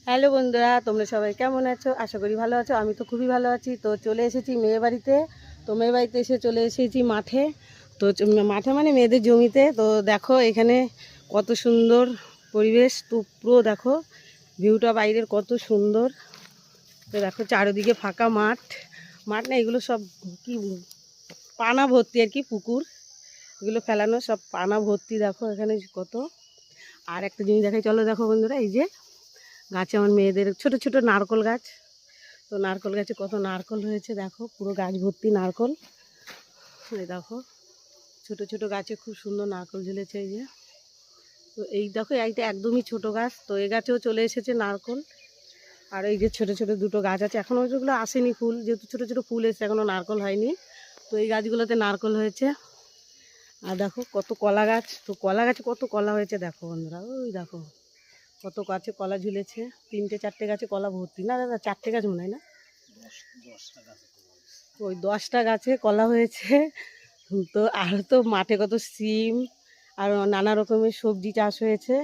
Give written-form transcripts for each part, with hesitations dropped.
Hello বন্ধুরা, তোমরা সবাই কেমন আছো? আশা করি ভালো আছো। আমি তো খুবই ভালো আছি। তো চলে এসেছি মেয়ে বাড়িতে। তো মেয়ে বাড়িতে এসে চলে এসেছি মাঠে। তো মাঠে মানে মেয়েদের জমিতে। তো দেখো এখানে কত সুন্দর পরিবেশ। তো পুরো দেখো ভিউটা বাইরের কত সুন্দর। তো দেখো চারিদিকে ফাঁকা মাঠ। মাঠ না, এগুলো সব কি পানা ভর্তি আর কি, পুকুর এগুলো ফেলানো সব পানা ভর্তি। দেখো এখানে কত। আর একটা জিনিস দেখাই, চলো দেখো বন্ধুরা, এই যে গাছে আমার মেয়েদের ছোট ছোট নারকল গাছ। তো নারকল গাছে কত নারকল হয়েছে দেখো, পুরো গাছ ভর্তি নারকল। এই দেখো ছোট ছোট গাছে খুব সুন্দর নারকল ঝুলেছে। এই যে, তো এই দেখো এইটা একদমই ছোট গাছ। তো এই গাছেও চলে এসেছে নারকল। আর এই যে ছোট ছোট দুটো গাছ আছে, এখনও ওইগুলো আসেনি ফুল, যেহেতু ছোট ছোট ফুল এসেছে এখনও নারকল হয়নি। তো এই গাছগুলোতে নারকল হয়েছে। আর দেখো কত কলা গাছ। তো কলা গাছে কত কলা হয়েছে দেখো বন্ধুরা, ওই দেখো কত গাছে কলা ঝুলেছে। 3-4টে গাছে কলা ভর্তি। না দাদা, 4টে গাছ মনে হয় না, ওই 10টা গাছে কলা হয়েছে। তো আর তো মাঠে কত সিম আর নানা রকমের সবজি চাষ হয়েছে।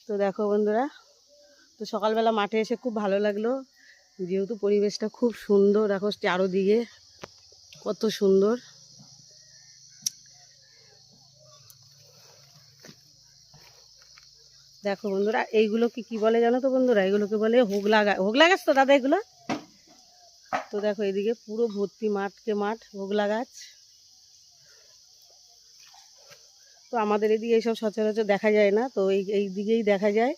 তো দেখো বন্ধুরা, তো সকালবেলা মাঠে এসে খুব ভালো লাগলো, যেহেতু পরিবেশটা খুব সুন্দর। দেখো চারোদিকে কত সুন্দর। দেখো বন্ধুরা, এইগুলোকে কি বলে জানো তো বন্ধুরা? এগুলোকে বলে হোগলা গাছ। হোগলা গাছ তো দাদা এগুলো। তো দেখো এদিকে পুরো ভর্তি মাঠকে মাঠ হোগলা গাছ। তো আমাদের এদিকে এইসব সচরাচর দেখা যায় না, তো এই দিকেই দেখা যায়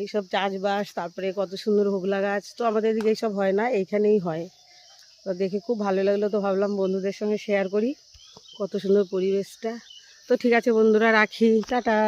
এইসব চাষবাস। তারপরে কত সুন্দর হোগলা গাছ। তো আমাদের এদিকে এইসব হয় না, এইখানেই হয়। তো দেখে খুব ভালো লাগলো, তো ভাবলাম বন্ধুদের সঙ্গে শেয়ার করি কত সুন্দর পরিবেশটা। তো ঠিক আছে বন্ধুরা, রাখি, টাটা।